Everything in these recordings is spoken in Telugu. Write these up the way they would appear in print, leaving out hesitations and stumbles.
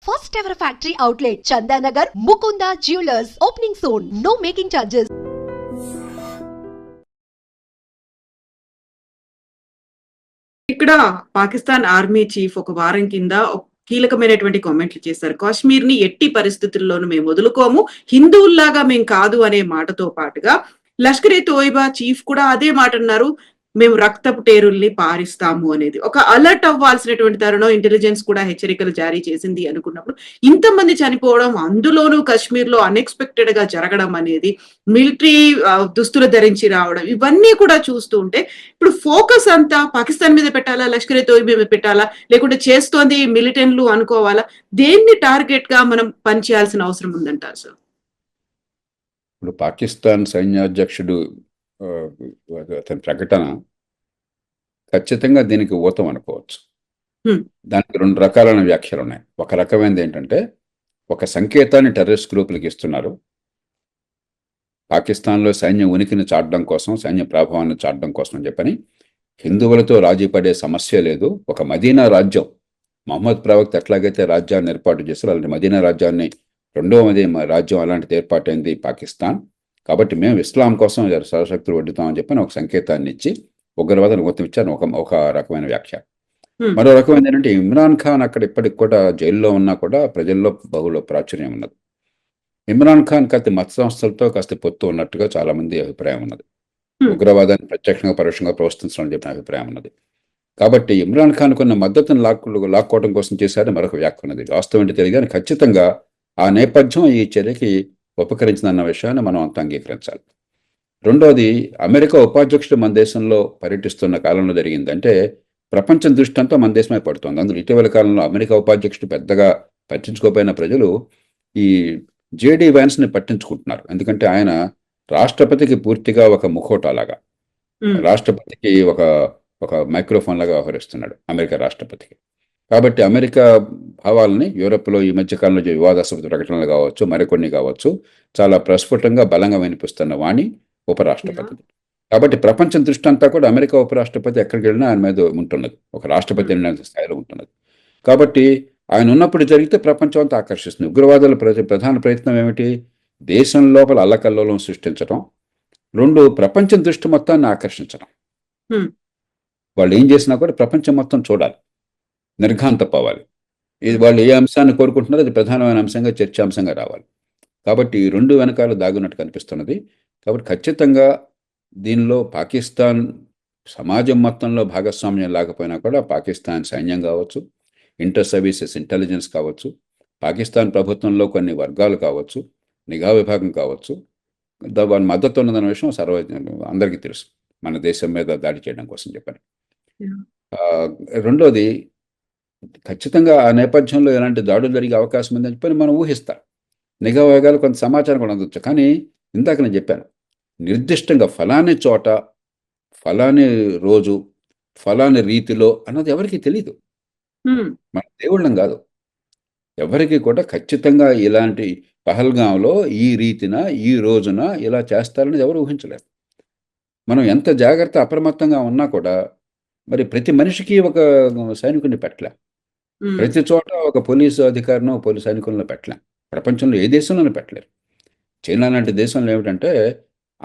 First ever factory outlet, Chandanagar, Mukunda Jewelers, opening soon. No making charges. ఇక్కడ పాకిస్తాన్ ఆర్మీ చీఫ్ ఒక వారం కింద కీలకమైనటువంటి కామెంట్లు చేశారు. కాశ్మీర్ ని ఎట్టి పరిస్థితుల్లోనూ మేము వదులుకోము, హిందువుల్లాగా మేము కాదు అనే మాటతో పాటుగా లష్కర్ ఏ తోయిబా చీఫ్ కూడా అదే మాట అన్నారు. మేము రక్తపు టేరుల్ని పారిస్తాము అనేది ఒక అలర్ట్ అవ్వాల్సినటువంటి తరుణం. ఇంటెలిజెన్స్ కూడా హెచ్చరికలు జారీ చేసింది అనుకున్నప్పుడు ఇంతమంది చనిపోవడం, అందులోనూ కశ్మీర్ లో అన్ఎక్స్పెక్టెడ్ గా జరగడం అనేది, మిలిటరీ దుస్తులు ధరించి రావడం, ఇవన్నీ కూడా చూస్తూ ఉంటే ఇప్పుడు ఫోకస్ అంతా పాకిస్తాన్ మీద పెట్టాలా, లష్కర్ ఏ తోయిబా మీద పెట్టాలా, లేకుంటే చేస్తోంది మిలిటెంట్లు అనుకోవాలా, దేన్ని టార్గెట్ గా మనం పనిచేయాల్సిన అవసరం ఉందంటారు సార్? ఇప్పుడు పాకిస్తాన్ సైన్యాధ్యక్షుడు అతని ప్రకటన ఖచ్చితంగా దీనికి ఊతం అనుకోవచ్చు. దానికి రెండు రకాలైన వ్యాఖ్యలు ఉన్నాయి. ఒక రకమైనది ఏంటంటే ఒక సంకేతాన్ని టెర్రరిస్ట్ గ్రూపులకు ఇస్తున్నారు. పాకిస్తాన్లో సైన్య ఉనికిని చాటడం కోసం, సైన్య ప్రభావాన్ని చాటడం కోసం అని చెప్పని, హిందువులతో రాజీ పడే సమస్య లేదు. ఒక మదీనా రాజ్యం, మహమ్మద్ ప్రవక్త ఎట్లాగైతే రాజ్యాన్ని ఏర్పాటు చేశారో అలాంటి మదీనా రాజ్యాన్ని, రెండవ రాజ్యం అలాంటిది ఏర్పాటైంది పాకిస్తాన్. కాబట్టి మేము ఇస్లాం కోసం సర్వశక్తులు వడ్డుతామని చెప్పని ఒక సంకేతాన్ని ఇచ్చి ఉగ్రవాదాన్ని గుర్తించారు. ఒక రకమైన వ్యాఖ్య. మరో రకమైన ఏంటంటే ఇమ్రాన్ ఖాన్ అక్కడ ఇప్పటికి కూడా జైల్లో ఉన్నా కూడా ప్రజల్లో బహుళ ప్రాచుర్యం ఉన్నది. ఇమ్రాన్ ఖాన్ కాస్త మత సంస్థలతో కాస్త పొత్తు ఉన్నట్టుగా చాలా మంది అభిప్రాయం ఉన్నది. ఉగ్రవాదాన్ని ప్రత్యక్షంగా పరోక్షంగా ప్రోత్సహించడం చెప్పిన అభిప్రాయం ఉన్నది. కాబట్టి ఇమ్రాన్ ఖాన్ కొన్న మద్దతును లాక్కోవడం కోసం చేశారని మరొక వ్యాఖ్య ఉన్నది. వాస్తవం ఏంటి తెలియదు కానీ ఖచ్చితంగా ఆ నేపథ్యం ఈ చర్యకి ఉపకరించిందన్న విషయాన్ని మనం అంతా అంగీకరించాలి. రెండోది, అమెరికా ఉపాధ్యక్షుడు మన దేశంలో పర్యటిస్తున్న కాలంలో జరిగింది. అంటే ప్రపంచం దృష్టి అంతా మన దేశమే పడుతుంది. అందులో ఇటీవల కాలంలో అమెరికా ఉపాధ్యక్షుడు పెద్దగా పట్టించుకోపోయిన ప్రజలు ఈ జేడీ వ్యాన్స్ని పట్టించుకుంటున్నారు. ఎందుకంటే ఆయన రాష్ట్రపతికి పూర్తిగా ఒక ముఖోటాలాగా, రాష్ట్రపతికి ఒక మైక్రోఫోన్ లాగా వ్యవహరిస్తున్నాడు అమెరికా రాష్ట్రపతికి. కాబట్టి అమెరికా భావాలని యూరోప్లో ఈ మధ్యకాలంలో వివాదాస్పద ప్రకటనలు కావచ్చు, మరికొన్ని కావచ్చు, చాలా ప్రస్ఫుటంగా బలంగా వినిపిస్తున్న వాణి ఉపరాష్ట్రపతి. కాబట్టి ప్రపంచం దృష్టి అంతా కూడా అమెరికా ఉపరాష్ట్రపతి ఎక్కడికి వెళ్ళినా ఆయన మీద ఉంటున్నది, ఒక రాష్ట్రపతి స్థాయిలో ఉంటున్నది. కాబట్టి ఆయన ఉన్నప్పుడు జరిగితే ప్రపంచం అంతా ఆకర్షిస్తుంది. ఉగ్రవాదుల ప్రధాన ప్రయత్నం ఏమిటి? దేశం లోపల అల్లకల్లోలం సృష్టించడం, రెండు ప్రపంచం దృష్టి మొత్తాన్ని ఆకర్షించడం. వాళ్ళు ఏం చేసినా కూడా ప్రపంచం మొత్తం చూడాలి, నిర్ఘాంతపోవాలి. ఇది వాళ్ళు ఏ అంశాన్ని కోరుకుంటున్నారో అది ప్రధానమైన అంశంగా, చర్చాంశంగా రావాలి. కాబట్టి ఈ రెండు వెనకాల దాగున్నట్టు కనిపిస్తున్నది. కాబట్టి ఖచ్చితంగా దీనిలో పాకిస్తాన్ సమాజం మొత్తంలో భాగస్వామ్యం లేకపోయినా కూడా పాకిస్తాన్ సైన్యం కావచ్చు, ఇంటర్ సర్వీసెస్ ఇంటెలిజెన్స్ కావచ్చు, పాకిస్తాన్ ప్రభుత్వంలో కొన్ని వర్గాలు కావచ్చు, నిఘా విభాగం కావచ్చు, వారి మద్దతు ఉన్నదన్న విషయం అందరికీ తెలుసు, మన దేశం మీద దాడి చేయడం కోసం చెప్పని. రెండోది, ఖచ్చితంగా ఆ నేపథ్యంలో ఎలాంటి దాడులు జరిగే అవకాశం ఉందని చెప్పని మనం ఊహిస్తాం. నిఘా విభాగాలు కొంత సమాచారం కూడా అందవచ్చు. కానీ ఇందాక నేను చెప్పాను, నిర్దిష్టంగా ఫలాని చోట, ఫలాని రోజు, ఫలాని రీతిలో అన్నది ఎవరికి తెలీదు. మన దేవుళ్ళం కాదు. ఎవరికి కూడా ఖచ్చితంగా ఇలాంటి పహల్గాంలో ఈ రీతిన, ఈ రోజున ఇలా చేస్తారనేది ఎవరు ఊహించలేరు. మనం ఎంత జాగ్రత్త అప్రమత్తంగా ఉన్నా కూడా మరి ప్రతి మనిషికి ఒక సైనికుడిని పెట్టలేం, ప్రతి చోట ఒక పోలీసు అధికారినో పోలీసు సైనికులను పెట్టలేం. ప్రపంచంలో ఏ దేశంలోనూ పెట్టలేరు. చైనా లాంటి దేశంలో ఏమిటంటే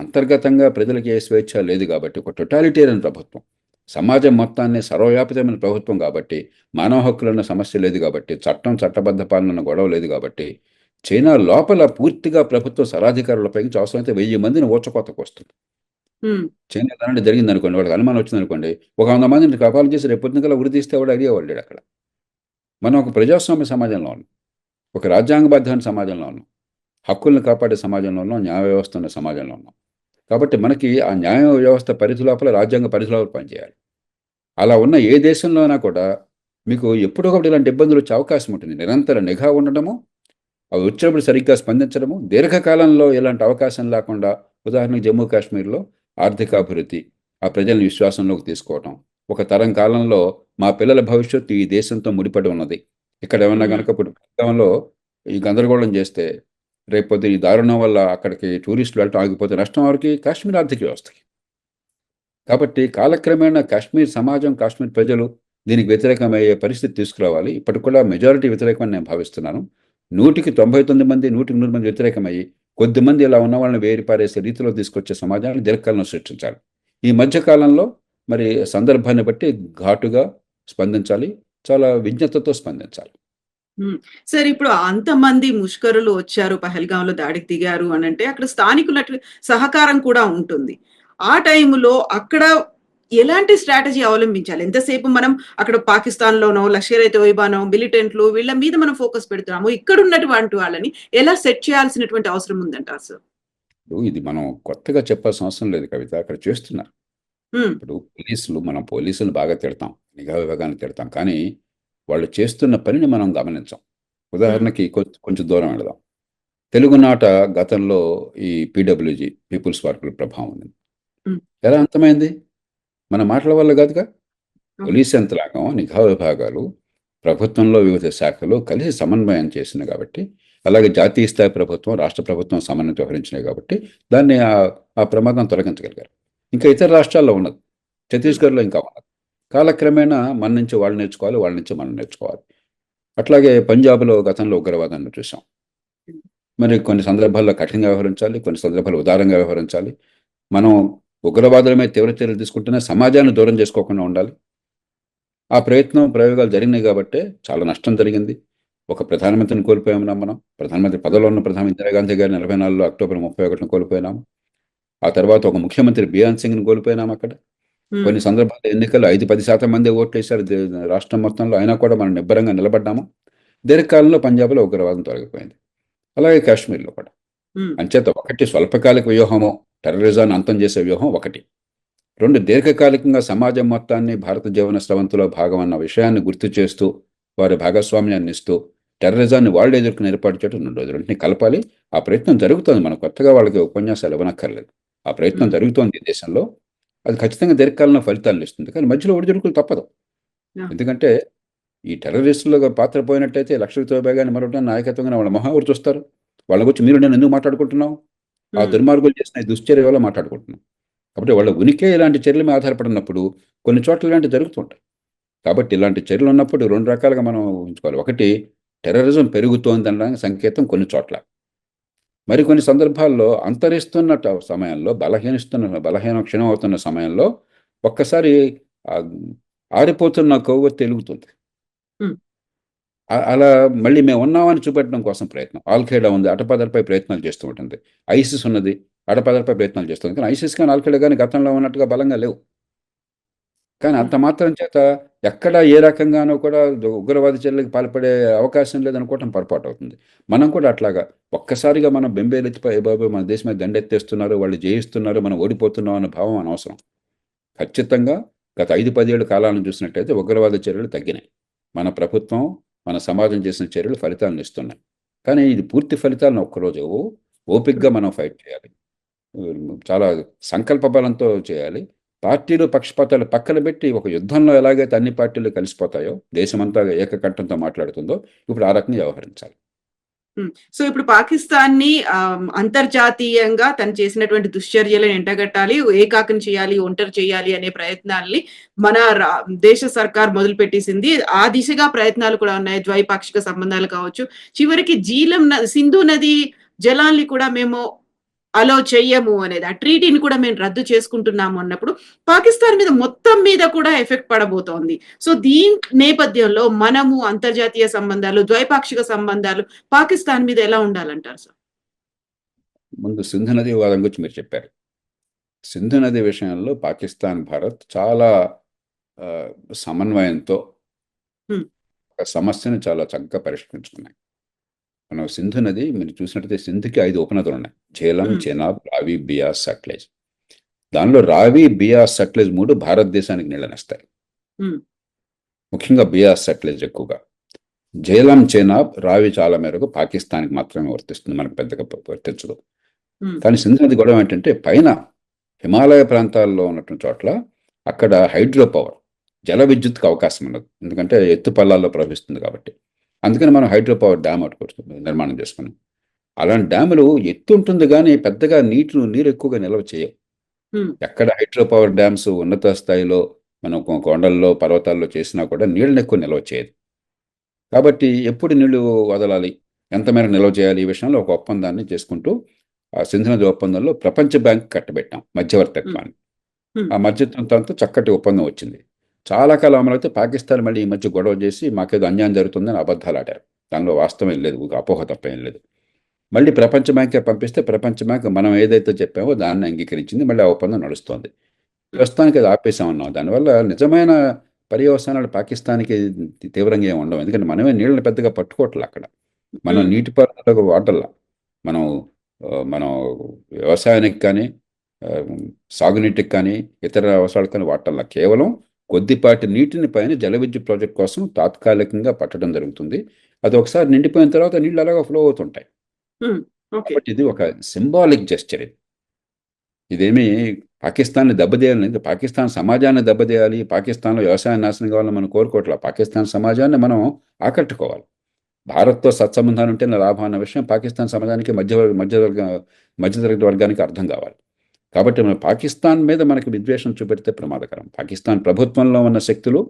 అంతర్గతంగా ప్రజలకి ఏ స్వేచ్ఛ లేదు కాబట్టి, ఒక టొటాలిటేరియన్ ప్రభుత్వం, సమాజం మొత్తాన్ని సర్వవ్యాపితమైన ప్రభుత్వం కాబట్టి, మానవ హక్కులన్న సమస్య లేదు కాబట్టి, చట్టబద్ధ పాలన గొడవ లేదు కాబట్టి, చైనా లోపల పూర్తిగా ప్రభుత్వ సరాధికారుల పైకి అవసరమైతే 1000 మందిని ఊచకోతకు వస్తుంది. చైనా అలాంటి జరిగింది అనుకోండి, వాళ్ళకి అనుమానం వచ్చింది అనుకోండి, ఒక 100 మందిని కపాలు చేసి రేపు పొద్దున ఉరి తీస్తే కూడా అడిగేవాళ్ళు లేడు అక్కడ. మనం ఒక ప్రజాస్వామ్య సమాజంలో ఉన్నాం, ఒక రాజ్యాంగబద్ధమైన సమాజంలో ఉన్నాం, హక్కులను కాపాడే సమాజంలో ఉన్నాం, న్యాయ వ్యవస్థ ఉన్న సమాజంలో ఉన్నాం. కాబట్టి మనకి ఆ న్యాయ వ్యవస్థ పరిధి లోపల, రాజ్యాంగ పరిధి లోపల పనిచేయాలి. అలా ఉన్న ఏ దేశంలోనా కూడా మీకు ఎప్పుడొకటి ఇలాంటి ఇబ్బందులు వచ్చే అవకాశం ఉంటుంది. నిరంతర నిఘా ఉండడము, అవి వచ్చినప్పుడు సరిగ్గా స్పందించడము, దీర్ఘకాలంలో ఇలాంటి అవకాశం లేకుండా, ఉదాహరణకు జమ్మూ కాశ్మీర్లో ఆర్థికాభివృద్ధి, ఆ ప్రజల్ని విశ్వాసంలోకి తీసుకోవటం, ఒక తరం కాలంలో మా పిల్లల భవిష్యత్తు ఈ దేశంతో ముడిపడి ఉన్నది, ఇక్కడ ఏమన్నా కనుక ఇప్పుడు గతంలో ఈ గందరగోళం చేస్తే రేపొద్దు ఈ దారుణం వల్ల అక్కడికి టూరిస్టులు వెళ్ళటం ఆగిపోతే నష్టం వారికి, కాశ్మీర్ ఆర్థిక వ్యవస్థకి. కాబట్టి కాలక్రమేణా కాశ్మీర్ సమాజం, కాశ్మీర్ ప్రజలు దీనికి వ్యతిరేకమయ్యే పరిస్థితి తీసుకురావాలి. ఇప్పటికి కూడా మెజారిటీ వ్యతిరేకమని నేను భావిస్తున్నాను. 100కి 99 మంది, 100కి 100 మంది వ్యతిరేకమయ్యి కొద్దిమంది ఇలా ఉన్న వాళ్ళని వేరిపారేసే రీతిలో తీసుకొచ్చే సమాజాన్ని దీర్ఘకాలంలో సృష్టించాలి. ఈ మధ్య కాలంలో మరి సందర్భాన్ని బట్టి ఘాటుగా స్పందించాలి, చాలా విజ్ఞతతో స్పందించాలి. సార్, ఇప్పుడు అంతమంది ముష్కరులు వచ్చారు, పహల్గాంలో దాడికి దిగారు అని అంటే అక్కడ స్థానికుల సహకారం కూడా ఉంటుంది. ఆ టైంలో అక్కడ ఎలాంటి స్ట్రాటజీ అవలంబించాలి? ఎంతసేపు మనం అక్కడ పాకిస్తాన్ లోనో, లష్కర్ ఏ తోయిబానో, మిలిటెంట్లు వీళ్ళ మీద మనం ఫోకస్ పెడుతున్నాము, ఇక్కడ ఉన్నటువంటి వాళ్ళని ఎలా సెట్ చేయాల్సినటువంటి అవసరం ఉందంటారు సార్? ఇది మనం కొత్తగా చెప్పాల్సిన అవసరం లేదు కవిత, అక్కడ చేస్తున్నారు. ఇప్పుడు మనం పోలీసులు బాగా తిడతాం, నిఘా విభాగాన్ని తిడతాం, కానీ వాళ్ళు చేస్తున్న పనిని మనం గమనించాం. ఉదాహరణకి కొంచెం దూరం వెళదాం. తెలుగునాట గతంలో ఈ పీడబ్ల్యూజీ, పీపుల్స్ పార్కుల ప్రభావం ఉంది. ఎలా అంతమైంది? మన మాటల వల్ల కాదుగా. పోలీస్ యంత్రాంగం, నిఘా విభాగాలు, ప్రభుత్వంలో వివిధ శాఖలు కలిసి సమన్వయం చేసినాయి కాబట్టి, అలాగే జాతీయ స్థాయి ప్రభుత్వం, రాష్ట్ర ప్రభుత్వం సమన్వయం వ్యవహరించినాయి కాబట్టి దాన్ని ఆ ప్రమాదం తొలగించగలిగారు. ఇంకా ఇతర రాష్ట్రాల్లో ఉన్నది, ఛత్తీస్గఢ్లో ఇంకా ఉన్నది. కాలక్రమేణా మన నుంచి వాళ్ళు నేర్చుకోవాలి, వాళ్ళ నుంచి మనం నేర్చుకోవాలి. అట్లాగే పంజాబ్లో గతంలో ఉగ్రవాదాన్ని చూసాం. మరి కొన్ని సందర్భాల్లో కఠినంగా వ్యవహరించాలి, కొన్ని సందర్భాల్లో ఉదారంగా వ్యవహరించాలి. మనం ఉగ్రవాదుల మీద తీవ్ర చర్యలు తీసుకుంటేనే సమాజాన్ని దూరం చేసుకోకుండా ఉండాలి. ఆ ప్రయోగాలు జరిగినాయి కాబట్టే చాలా నష్టం జరిగింది. ఒక ప్రధానమంత్రిని కోల్పోయాము మనం. ప్రధానమంత్రి పదవిలో ఉన్న ప్రధాని ఇందిరాగాంధీ గారి 44లో అక్టోబర్ 31న కోల్పోయినాము. ఆ తర్వాత ఒక ముఖ్యమంత్రి బియాన్ సింగ్ని కోల్పోయినాము అక్కడ. కొన్ని సందర్భాల్లో ఎన్నికలు 5-10% మంది ఓట్లు వేశారు రాష్ట్రం మొత్తంలో, అయినా కూడా మనం నిబ్బరంగా నిలబడ్డాము. దీర్ఘకాలంలో పంజాబ్లో ఉగ్రవాదం తొలగిపోయింది. అలాగే కాశ్మీర్లో కూడా. అంచేత ఒకటి స్వల్పకాలిక వ్యూహము, టెర్రరిజాన్ని అంతం చేసే వ్యూహం ఒకటి. 2 దీర్ఘకాలికంగా సమాజం మొత్తాన్ని భారత జీవన స్రవంతిలో భాగం అన్న విషయాన్ని గుర్తు చేస్తూ, వారి భాగస్వామ్యాన్ని ఇస్తూ టెర్రరిజాన్ని వాళ్ళు ఎదుర్కొని ఏర్పాటు చేయడం 2 రోజులు కలపాలి. ఆ ప్రయత్నం జరుగుతుంది. మనం కొత్తగా వాళ్ళకి ఉపన్యాసాలు ఇవ్వనక్కర్లేదు. ఆ ప్రయత్నం జరుగుతోంది ఈ దేశంలో. అది ఖచ్చితంగా దీర్ఘకాలంలో ఫలితాలను ఇస్తుంది. కానీ మధ్యలో ఒడిదుడుకులు తప్పదు. ఎందుకంటే ఈ టెర్రరిస్టులుగా పాత్ర పోయినట్టయితే లష్కర్ ఏ తోయిబా గాని మరొకటి నాయకత్వంగా వాళ్ళ మొహం ఎవరు చూస్తారు? వాళ్ళ గురించి మీరు నేను ఎందుకు మాట్లాడుకుంటున్నాం? ఆ దుర్మార్గులు చేసిన దుశ్చర్య వల్ల మాట్లాడుకుంటున్నాం. కాబట్టి వాళ్ళ ఉనికే ఇలాంటి చర్యల మీద ఆధారపడినప్పుడు కొన్ని చోట్ల ఇలాంటివి జరుగుతుంటాయి. కాబట్టి ఇలాంటి చర్యలు ఉన్నప్పుడు 2 రకాలుగా మనం ఉంచుకోవాలి. ఒకటి, టెర్రరిజం పెరుగుతోంది అనడానికి సంకేతం కొన్ని చోట్ల. మరికొన్ని సందర్భాల్లో అంతరిస్తున్న సమయంలో, బలహీన క్షీణం అవుతున్న సమయంలో ఒక్కసారి ఆరిపోతున్న కొవ్వొత్తి వెలుగుతుంది. అలా మళ్ళీ మేము ఉన్నామని చూపెట్టడం కోసం ప్రయత్నం. ఆల్ఖైడా ఉంది, అటపాదలపై ప్రయత్నాలు చేస్తూ ఉంటుంది. ఐసిస్ ఉన్నది, అటపాదలపై ప్రయత్నాలు చేస్తుంది. కానీ ఐసిస్ కానీ ఆల్ఖైడా కానీ గతంలో ఉన్నట్టుగా బలంగా లేవు. కానీ అంత మాత్రం చేత ఎక్కడ ఏ రకంగానో కూడా ఉగ్రవాద చర్యలకు పాల్పడే అవకాశం లేదనుకోవటం పొరపాటు అవుతుంది. మనం కూడా అట్లాగా ఒక్కసారిగా మనం బెంబేలెత్తిపోయి బాబు మన దేశం మీద దండెత్తేస్తున్నారు, వాళ్ళు జయిస్తున్నారు, మనం ఓడిపోతున్నాం అనే భావం అనవసరం. ఖచ్చితంగా గత 5-10 ఏళ్ళ కాలాలను చూసినట్టయితే ఉగ్రవాద చర్యలు తగ్గినాయి. మన ప్రభుత్వం, మన సమాజం చేసిన చర్యలు ఫలితాలను ఇస్తున్నాయి. కానీ ఇది పూర్తి ఫలితాలను ఒక్కరోజు ఓపికగా మనం ఫైట్ చేయాలి. చాలా సంకల్ప బలంతో చేయాలి. పార్టీలు పక్షపాతాలు పక్కన పెట్టి ఒక యుద్ధంలో ఎలాగైతే అన్ని పార్టీలు కలిసిపోతాయో, దేశమంతా ఏకకంఠంతో మాట్లాడుతుందో, ఇప్పుడు ఆ రకంగా వ్యవహరించాలి. సో ఇప్పుడు పాకిస్తాన్ని అంతర్జాతీయంగా తను చేసినటువంటి దుశ్చర్యలను ఎంటగట్టాలి, ఏకాకం చేయాలి, ఒంటరి చేయాలి అనే ప్రయత్నాల్ని మన దేశ సర్కార్ మొదలు పెట్టేసింది. ఆ దిశగా ప్రయత్నాలు కూడా ఉన్నాయి. ద్వైపాక్షిక సంబంధాలు కావచ్చు, చివరికి సింధు నది జలాల్ని కూడా మేము అలో చెయ్యము అనేది, ఆ ట్రీటీని కూడా మేము రద్దు చేసుకుంటున్నాము అన్నప్పుడు పాకిస్తాన్ మీద మొత్తం మీద కూడా ఎఫెక్ట్ పడబోతోంది. సో దీని నేపథ్యంలో మనము అంతర్జాతీయ సంబంధాలు, ద్వైపాక్షిక సంబంధాలు పాకిస్తాన్ మీద ఎలా ఉండాలంటారు సార్? ముందు సింధు నది వివాదం గురించి మీరు చెప్పారు. సింధు నది విషయంలో పాకిస్తాన్, భారత్ చాలా సమన్వయంతో ఒక సమస్యను చాలా చక్కగా పరిష్కరించుకున్నాయి. మనం సింధు నది మీరు చూసినట్టయితే సింధుకి 5 ఉపనదులు ఉన్నాయి. ఝేలం, చెనాబ్, రావి, బియాస్, సట్లెజ్. దానిలో రావి, బియాస్, సట్లెజ్ 3 భారతదేశానికి నీళ్ళనిస్తాయి. ముఖ్యంగా బియాస్, సట్లెజ్ ఎక్కువగా. ఝేలం, చెనాబ్, రావి చాలా మేరకు పాకిస్తాన్కి మాత్రమే వర్తిస్తుంది, మనకు పెద్దగా వర్తించదు. కానీ సింధు నది గొడవ ఏంటంటే పైన హిమాలయ ప్రాంతాల్లో ఉన్నటువంటి చోట్ల అక్కడ హైడ్రో పవర్, జల విద్యుత్కి అవకాశం ఉన్నది. ఎందుకంటే ఎత్తు పల్లాల్లో ప్రవహిస్తుంది కాబట్టి. అందుకని మనం హైడ్రో పవర్ డ్యామ్ నిర్మాణం చేసుకున్నాం. అలాంటి డ్యాములు ఎత్తు ఉంటుంది కానీ పెద్దగా నీరు ఎక్కువగా నిల్వ చేయవు. ఎక్కడ హైడ్రో పవర్ డ్యామ్స్ ఉన్నత స్థాయిలో మనం కొండల్లో పర్వతాల్లో చేసినా కూడా నీళ్ళని ఎక్కువ నిల్వ చేయదు. కాబట్టి ఎప్పుడు నీళ్లు వదలాలి, ఎంత మేర నిల్వ చేయాలి, ఈ విషయంలో ఒక ఒప్పందాన్ని చేసుకుంటూ ఆ సింధు నది ఒప్పందంలో ప్రపంచ బ్యాంక్ కట్టబెట్టాం మధ్యవర్తిత్వాన్ని. హ్మ్. ఆ మధ్యవర్తిత్వంతో చక్కటి ఒప్పందం వచ్చింది. చాలా కాలం అమలైతే పాకిస్తాన్ మళ్ళీ ఈ మధ్య గొడవ చేసి మాకేదో అన్యాయం జరుగుతుందని అబద్ధాలు ఆడారు. దానిలో వాస్తవం ఏం లేదు, ఒక అపోహ తప్ప ఏం లేదు. మళ్ళీ ప్రపంచ బ్యాంకే పంపిస్తే ప్రపంచ బ్యాంక్ మనం ఏదైతే చెప్పామో దాన్ని అంగీకరించింది. మళ్ళీ ఆ ఒప్పందం నడుస్తోంది. ప్రస్తుతానికి అది ఆపేసామన్నాం. దానివల్ల నిజమైన పర్యవసానాలు పాకిస్తాన్‌కి తీవ్రంగా ఏమి ఉండవు. ఎందుకంటే మనమే నీళ్ళని పెద్దగా పట్టుకోవట్లే అక్కడ. మనం హ్మ్. నీటిపారుదలకు వాడల్లా. మనం మనం వ్యవసాయానికి కానీ, ఆహ్, సాగునీటికి కానీ, ఇతర అవసరాలకు కానీ వాడటంలా. కేవలం కొద్దిపాటి నీటిని పైన జల విద్యుత్ ప్రాజెక్ట్ కోసం తాత్కాలికంగా పట్టడం జరుగుతుంది. అది ఒకసారి నిండిపోయిన తర్వాత నీళ్ళు అలాగా ఫ్లో అవుతుంటాయి. హ్మ్. ఓకే. కాబట్టి ఇది ఒక సింబాలిక్ జెస్చర్ ఇది. ఇదేమి పాకిస్తాన్‌ని దెబ్బతీయాలని, పాకిస్తాన్ సమాజాన్ని దెబ్బతీయాలి, పాకిస్తాన్‌లో వ్యవసాయం నాశనం కావాలని మనం కోరుకోవట్లా. పాకిస్తాన్ సమాజాన్ని మనం ఆకట్టుకోవాలి. భారత్‌తో సత్సంబంధాలు ఉంటే నా లాభం అన్న విషయం పాకిస్తాన్ సమాజానికి మధ్యతరగతి వర్గానికి అర్థం కావాలి. కాబట్టి మన పాకిస్తాన్ మీద మనకి విద్వేషం చూపెడితే ప్రమాదకరం. పాకిస్తాన్ ప్రభుత్వంలో ఉన్న శక్తులు,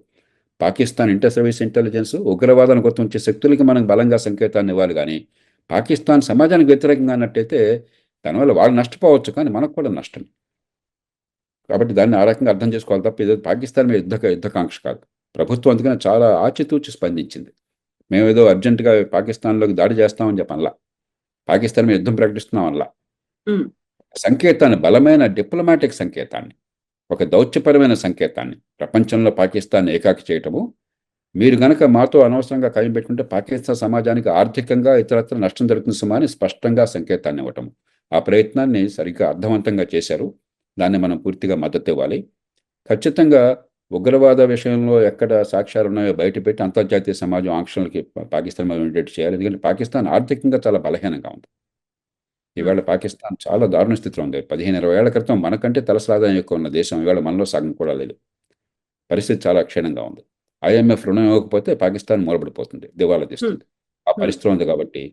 పాకిస్తాన్ ఇంటర్ సర్వీస్ ఇంటెలిజెన్స్, ఉగ్రవాదాన్ని గుర్తించే శక్తులకి మనం బలంగా సంకేతాన్ని ఇవ్వాలి గానీ, పాకిస్తాన్ సమాజానికి వ్యతిరేకంగా అన్నట్టయితే దానివల్ల వాళ్ళు నష్టపోవచ్చు, కానీ మనకు కూడా నష్టం. కాబట్టి దాన్ని ఆ రకంగా అర్థం చేసుకోవాలి తప్ప ఇది పాకిస్తాన్ మీద యుద్ధకాంక్ష కాదు. ప్రభుత్వం అందుకని చాలా ఆచితూచి స్పందించింది. మేమేదో అర్జెంటుగా పాకిస్తాన్‌లోకి దాడి చేస్తామని చెప్పి అనలా. పాకిస్తాన్ మీద యుద్ధం ప్రకటిస్తున్నాం అనలా. హ్మ్. సంకేతాన్ని, బలమైన డిప్లొమాటిక్ సంకేతాన్ని, ఒక దౌత్యపరమైన సంకేతాన్ని ప్రపంచంలో పాకిస్తాన్‌ని ఏకాకి చేయటము, మీరు గనక మాతో అనవసరంగా ఖాయం పెట్టుకుంటే పాకిస్తాన్ సమాజానికి ఆర్థికంగా ఇతరత్రా నష్టం జరుగుతుంది సుమా అని స్పష్టంగా సంకేతాన్ని ఇవ్వటం. ఆ ప్రయత్నాన్ని సరిగ్గా అర్థవంతంగా చేశారు. దాన్ని మనం పూర్తిగా మద్దతు ఇవ్వాలి. ఖచ్చితంగా ఉగ్రవాద విషయంలో ఎక్కడ సాక్ష్యాలు ఉన్నాయో బయటపెట్టి అంతర్జాతీయ సమాజం ఆంక్షలకి పాకిస్తాన్ మీద ఉండేట్టు చేయాలి. ఎందుకంటే పాకిస్తాన్ ఆర్థికంగా చాలా బలహీనంగా ఉంది. హ్మ్. ఇవాళ పాకిస్తాన్ చాలా దారుణ స్థితిలో ఉంది. 15, 20 ఏళ్ల క్రితం మనకంటే తలసరి ఆదాయం ఎక్కువ ఉన్న దేశం ఇవాళ మనలో సగం కూడా లేదు. పరిస్థితి చాలా క్షీణంగా ఉంది. ఐఎంఎఫ్ రుణం ఇవ్వకపోతే పాకిస్తాన్ మూలపడిపోతుంది, దివాలా హ్మ్. తీస్తుంది. ఆ హ్మ్. పరిస్థితిలో ఉంది కాబట్టి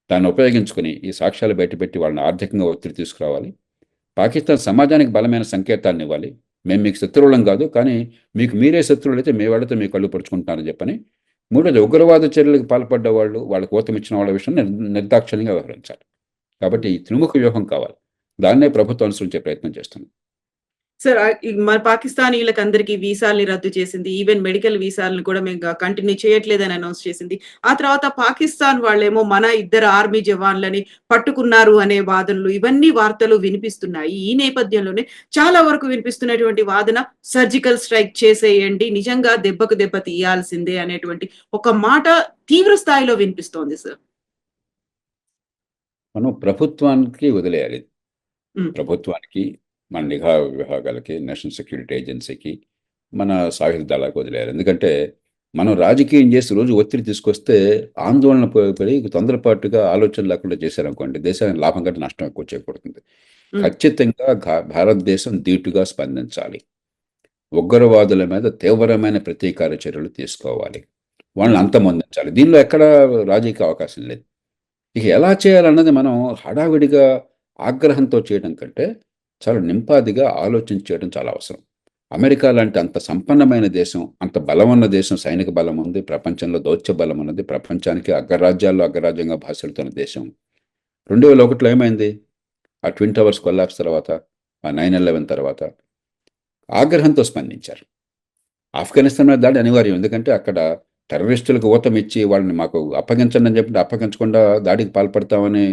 దాన్ని ఉపయోగించుకొని ఈ సాక్ష్యాలు బయటపెట్టి వాళ్ళని ఆర్థికంగా ఒత్తిడి తీసుకురావాలి. పాకిస్తాన్ సమాజానికి బలమైన సంకేతాన్ని ఇవ్వాలి. మేము మీకు శత్రువులం కాదు, కానీ మీకు మీరే శత్రువులైతే మీ వాళ్ళతో మీ కళ్ళు పొడుచుకుంటున్నారని చెప్పని. మూడోది, ఉగ్రవాద చర్యలకు పాల్పడ్డ వాళ్ళు, వాళ్ళకి ఊతమిచ్చిన వాళ్ళ విషయం నిర్దాక్షిణ్యంగా వ్యవహరించాలి. కాబట్టి ఈ త్రిముఖ వ్యూహం కావాలి. దాన్నే ప్రభుత్వం అనుసరించే ప్రయత్నం చేస్తుంది. సార్ మన పాకిస్తానీయులకందరికీ వీసాల్ని రద్దు చేసింది. ఈవెన్ మెడికల్ వీసాలను కూడా మేము కంటిన్యూ చేయట్లేదని అనౌన్స్ చేసింది. ఆ తర్వాత పాకిస్తాన్ వాళ్ళేమో మన ఇద్దరు ఆర్మీ జవాన్లని పట్టుకున్నారు అనే వాదనలు, ఇవన్నీ వార్తలు వినిపిస్తున్నాయి. ఈ నేపథ్యంలోనే చాలా వరకు వినిపిస్తున్నటువంటి వాదన సర్జికల్ స్ట్రైక్ చేసేయండి, నిజంగా దెబ్బకు దెబ్బ తీయాల్సిందే అనేటువంటి ఒక మాట తీవ్ర స్థాయిలో వినిపిస్తోంది సార్. మనం ప్రభుత్వానికి వదిలేయాలి. హ్మ్. ప్రభుత్వానికి, మన నిఘా విభాగాలకి, నేషనల్ సెక్యూరిటీ ఏజెన్సీకి, మన సాయుధ దళాలకు వదిలేయాలి. ఎందుకంటే మనం రాజకీయం చేసి రోజు ఒత్తిడి తీసుకొస్తే ఆందోళన పడి తొందరపాటుగా ఆలోచన లేకుండా చేశారనుకోండి, దేశానికి లాభం కంటే నష్టం ఎక్కువ చేకూరుతుంది. హ్మ్. ఖచ్చితంగా భారతదేశం ధీటుగా స్పందించాలి. ఉగ్రవాదుల మీద తీవ్రమైన ప్రతీకార చర్యలు తీసుకోవాలి. వాళ్ళని హ్మ్. అంతమొందించాలి. దీనిలో ఎక్కడా రాజీకి అవకాశం లేదు. ఇక ఎలా చేయాలన్నది మనం హడావిడిగా ఆగ్రహంతో చేయడం కంటే చాలా నింపాదిగా ఆలోచించి చేయడం చాలా అవసరం. అమెరికా లాంటి అంత సంపన్నమైన దేశం, అంత బలం ఉన్న దేశం, సైనిక బలం ఉంది, ప్రపంచంలో దౌత్య బలం ఉన్నది, ప్రపంచానికి అగ్రరాజ్యాల్లో అగ్రరాజ్యంగా భాసిల్లుతున్న దేశం. 2001లో ఏమైంది? ఆ ట్విన్ టవర్స్ కొలాప్స్ తర్వాత, ఆ 9/11 తర్వాత ఆగ్రహంతో స్పందించారు. ఆఫ్ఘనిస్తాన్ మీద దాడి అనివార్యం. ఎందుకంటే అక్కడ టెర్రరిస్టులకు ఊతమిచ్చి వాళ్ళని మాకు అప్పగించండి అని చెప్పి అప్పగించకుండా దాడికి పాల్పడతామని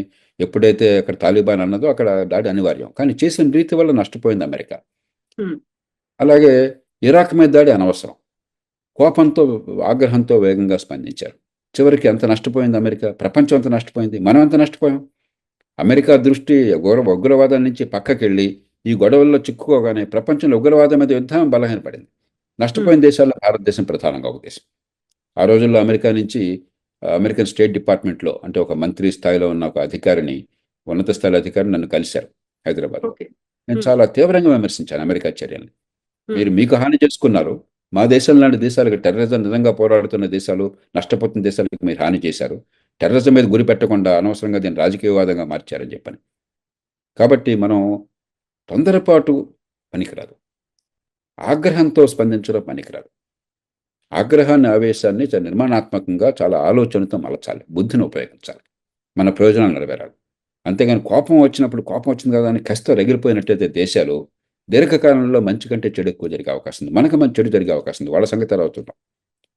ఎప్పుడైతే అక్కడ తాలిబాన్ అన్నదో అక్కడ దాడి అనివార్యం. కానీ చేసిన రీతి వల్ల నష్టపోయింది అమెరికా. హ్మ్. అలాగే ఇరాక్ మీద దాడి అనవసరం. కోపంతో, ఆగ్రహంతో వేగంగా స్పందించారు. చివరికి ఎంత నష్టపోయింది అమెరికా? ప్రపంచం ఎంత నష్టపోయింది? మనం ఎంత నష్టపోయాం? అమెరికా దృష్టి ఉగ్రవాదం నుంచి పక్కకెళ్ళి ఈ గొడవల్లో చిక్కుకోగానే ప్రపంచంలో ఉగ్రవాదం మీద యుద్ధం బలహీనపడింది. హ్మ్. నష్టపోయిన దేశాల్లో భారతదేశం ప్రధానంగా ఒక దేశం. ఆ రోజుల్లో అమెరికా నుంచి అమెరికన్ స్టేట్ డిపార్ట్మెంట్‌లో అంటే ఒక మంత్రి స్థాయిలో ఉన్న ఒక అధికారిని, ఉన్నత స్థాయి అధికారిని నన్ను కలిశారు హైదరాబాద్‌లో. ఓకే. నేను హ్మ్. చాలా తీవ్రంగా విమర్శించాను అమెరికా చర్యల్ని. హ్మ్. మీరు మీకు హాని చేసుకున్నారు. మా దేశం లాంటి దేశాలకు, టెర్రరిజం నిజంగా పోరాడుతున్న దేశాలు, నష్టపోతున్న దేశాలకు మీరు హాని చేశారు. టెర్రరిజం మీద గురి పెట్టకుండా అనవసరంగా దీన్ని రాజకీయ వివాదంగా మార్చారని చెప్పని. కాబట్టి మనం తొందరపాటు పనికిరాదు. ఆగ్రహంతో స్పందించడం పనికిరాదు. ఆగ్రహాన్ని, ఆవేశాన్ని నిర్మాణాత్మకంగా చాలా ఆలోచనతో మలచాలి, బుద్ధిని ఉపయోగించాలి, మన ప్రయోజనాలు నెరవేరాలి. అంతేగాని కోపం వచ్చినప్పుడు కోపం వచ్చింది కదా అని కసితో రగిలిపోయినట్టయితే దేశాలు దీర్ఘకాలంలో మంచి కంటే చెడు ఎక్కువ జరిగే అవకాశం ఉంది. మనకు మంచి చెడు జరిగే అవకాశం ఉంది. వాళ్ళ సంగతి ఎలా అవుతుంటాం.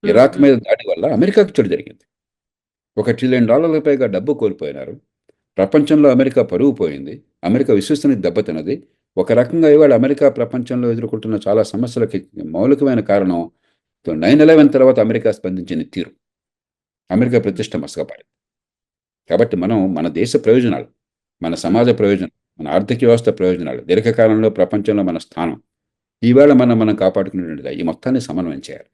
ఇరాక్ మీద దాడి వల్ల అమెరికాకు చెడు జరిగింది. $1 ట్రిలియన్ పైగా డబ్బు కోల్పోయినారు. ప్రపంచంలో అమెరికా పరువు పోయింది. అమెరికా విశ్వసనీయత దెబ్బతిన్నది. ఒక రకంగా ఇవాళ అమెరికా ప్రపంచంలో ఎదుర్కొంటున్న చాలా సమస్యలకి మౌలికమైన కారణం 9/11 తర్వాత అమెరికా స్పందించిన తీరు. అమెరికా ప్రతిష్ట మసకపారింది. కాబట్టి మనం మన దేశ ప్రయోజనాలు, మన సమాజ ప్రయోజనం, మన ఆర్థిక వ్యవస్థ ప్రయోజనాలు, దీర్ఘకాలంలో ప్రపంచంలో మన స్థానం, ఈవేళ మనం కాపాడుకునేటువంటిది ఈ మొత్తాన్ని సమన్వయం చేయాలి.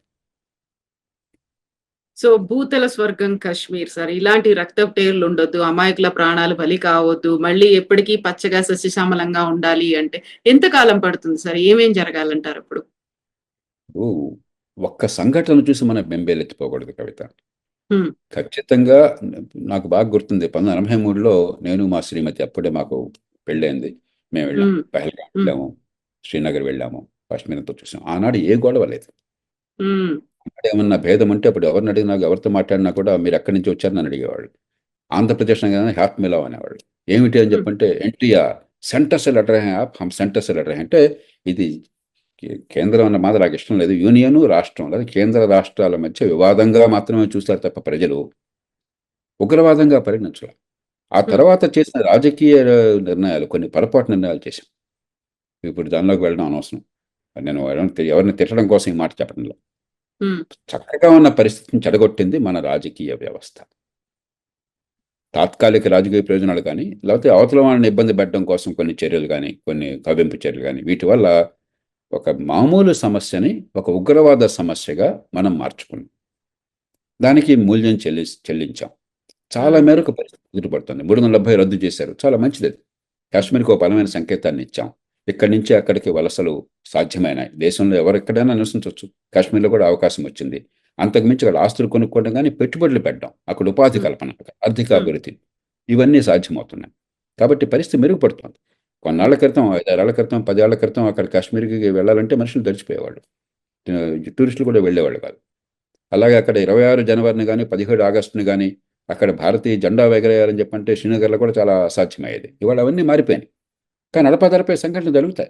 సో భూతల స్వర్గం కాశ్మీర్ సార్, ఇలాంటి రక్తపు టేర్లు ఉండొద్దు, అమాయకుల ప్రాణాలు బలి కావద్దు, మళ్ళీ ఎప్పటికీ పచ్చగా సస్యశ్యామలంగా ఉండాలి అంటే ఎంతకాలం పడుతుంది సార్? ఏమేం జరగాలంటారు అప్పుడు? ఒక్క సంఘటన చూసి మనం బెంబేలెత్తిపోకూడదు కవిత. హ్మ్. ఖచ్చితంగా నాకు బాగా గుర్తుంది. 1983లో నేను మా శ్రీమతి, అప్పుడే మాకు పెళ్ళైంది. మేము వెళ్ళాం. పహల్గాం వెళ్ళాము, శ్రీనగర్ వెళ్ళాము, కాశ్మీర్ అంతా చూసాం. ఆనాడు ఏ గొడవ లేదు. ఏమన్నా భేదం ఉంటే అప్పుడు ఎవరిని అడిగినా, ఎవరితో మాట్లాడినా కూడా మీరు ఎక్కడి నుంచి వచ్చారని అడిగేవాళ్ళు. ఆంధ్రప్రదేశ్ అనగానే హ్యాప్ మిలావ్ అనేవాళ్ళు. ఏమిటి అని చెప్పంటే ఎన్టీఆర్ సెంటర్ సెల్ లెటర్ హై ఆప్, హమ్ సెంటర్ సెల్ లెటర్ హై అంటే ఇది కేంద్రం అన్న మాట నాకు ఇష్టం లేదు. యూనియన్, రాష్ట్రం లేదా కేంద్ర రాష్ట్రాల మధ్య వివాదంగా మాత్రమే చూస్తారు తప్ప ప్రజలు ఉగ్రవాదంగా పరిగణించాలి. ఆ తర్వాత చేసిన రాజకీయ నిర్ణయాలు, కొన్ని పొరపాటు నిర్ణయాలు చేశాం. ఇప్పుడు దానిలోకి వెళ్ళడం అనవసరం. నేను ఎవరిని తిట్టడం కోసం ఈ మాట చెప్పడంలో. చక్కగా ఉన్న పరిస్థితిని చెడగొట్టింది మన రాజకీయ వ్యవస్థ. తాత్కాలిక రాజకీయ ప్రయోజనాలు కానీ, లేకపోతే అవతల వాళ్ళని ఇబ్బంది పెట్టడం కోసం కొన్ని చర్యలు కానీ, కొన్ని కవ్వింపు చర్యలు కానీ, వీటి వల్ల ఒక మామూలు సమస్యని ఒక ఉగ్రవాద సమస్యగా మనం మార్చుకున్నాం. దానికి మూల్యం చెల్లించాం. చాలా మేరకు పరిస్థితి ఎదురుపడుతుంది. 370 రద్దు చేశారు. చాలా మంచిది. కాశ్మీర్కి ఒక బలమైన సంకేతాన్ని ఇచ్చాం. ఇక్కడి నుంచి అక్కడికి వలసలు సాధ్యమైనాయి. దేశంలో ఎవరెక్కడైనా నివసించవచ్చు. కాశ్మీర్లో కూడా అవకాశం వచ్చింది. అంతకుమించి అక్కడ ఆస్తులు కొనుక్కోవడం కానీ, పెట్టుబడులు పెట్టడం, అక్కడ ఉపాధి కల్పన, ఆర్థిక అభివృద్ధి, ఇవన్నీ సాధ్యమవుతున్నాయి. కాబట్టి పరిస్థితి మెరుగుపడుతుంది. కొన్నాళ్ల క్రితం, 5-6 ఏళ్ల క్రితం, 10 ఏళ్ల క్రితం అక్కడ కాశ్మీర్కి వెళ్ళాలంటే మనుషులు తడిచిపోయేవాళ్ళు. టూరిస్టులు కూడా వెళ్ళేవాళ్ళు కాదు. అలాగే అక్కడ 26 జనవరిని కానీ, 17 ఆగస్టుని కానీ అక్కడ భారతీయ జెండా ఎగరేయాలని చెప్పంటే శ్రీనగర్లో కూడా చాలా అసాధ్యమయ్యేది. ఇవాళ అవన్నీ మారిపోయినాయి. కానీ అడపాదడపే సంఘటనలు జరుగుతాయి.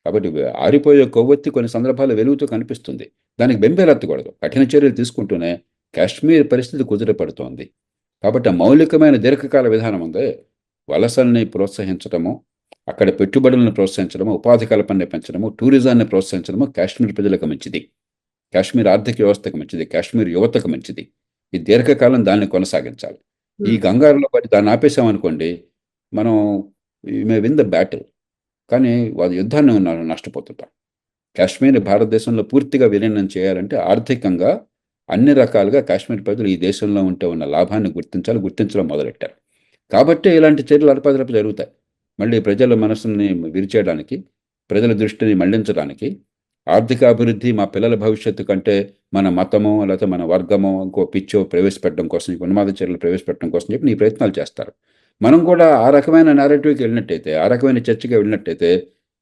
కాబట్టి ఆరిపోయే కొవ్వొత్తి కొన్ని సందర్భాలు వెలుగుతూ కనిపిస్తుంది. దానికి బెంబేలెత్తకూడదు. కఠిన చర్యలు తీసుకుంటూనే కాశ్మీర్ పరిస్థితి కుదిరపడుతోంది. కాబట్టి మౌలికమైన దీర్ఘకాల విధానం ఉంది. వలసల్ని ప్రోత్సహించడము, అక్కడ పెట్టుబడులను ప్రోత్సహించడము, ఉపాధి కల్పనని పెంచడము, టూరిజాన్ని ప్రోత్సహించడము కాశ్మీర్ ప్రజలకు మంచిది. కాశ్మీర్ ఆర్థిక వ్యవస్థకు మంచిది. కాశ్మీర్ యువతకు మంచిది. ఈ దీర్ఘకాలం దాన్ని కొనసాగించాలి. ఈ గంగారులో పడి దాన్ని ఆపేసామనుకోండి, మనం మే విన్ ద బ్యాటిల్, కానీ వాళ్ళ యుద్ధాన్ని నష్టపోతుంటాం. కాశ్మీర్ భారతదేశంలో పూర్తిగా విలీనం చేయాలంటే ఆర్థికంగా అన్ని రకాలుగా కాశ్మీర్ ప్రజలు ఈ దేశంలో ఉంటే ఉన్న లాభాన్ని గుర్తించడం మొదలెట్టారు. కాబట్టి ఇలాంటి చర్యలు అడపాదడప జరుగుతాయి. మళ్ళీ ప్రజల మనసుని విరిచేయడానికి, ప్రజల దృష్టిని మళ్లించడానికి, ఆర్థిక అభివృద్ధి మా పిల్లల భవిష్యత్తు కంటే మన మతమో లేకపోతే మన వర్గమో ఇంకో పిచ్చో ప్రవేశపెట్టడం కోసం, ఉన్మాద చర్యలు ప్రవేశపెట్టడం కోసం చెప్పి ఈ ప్రయత్నాలు చేస్తారు. మనం కూడా ఆ రకమైన నేరేటివ్కి వెళ్ళినట్టయితే, ఆ రకమైన చర్చకి వెళ్ళినట్టయితే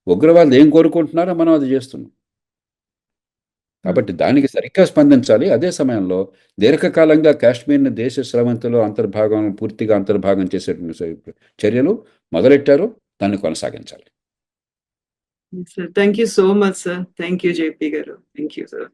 ఉగ్రవాదులు ఏం కోరుకుంటున్నారో మనం అది చేస్తున్నాం. కాబట్టి దానికి సరిగ్గా స్పందించాలి. అదే సమయంలో దీర్ఘకాలంగా కాశ్మీర్ని దేశ స్రవంతిలో పూర్తిగా అంతర్భాగం చేసే చర్యలు మొదలెట్టారు. దాన్ని కొనసాగించాలి. Thank you so much sir. Thank you JP garu. Thank you sir.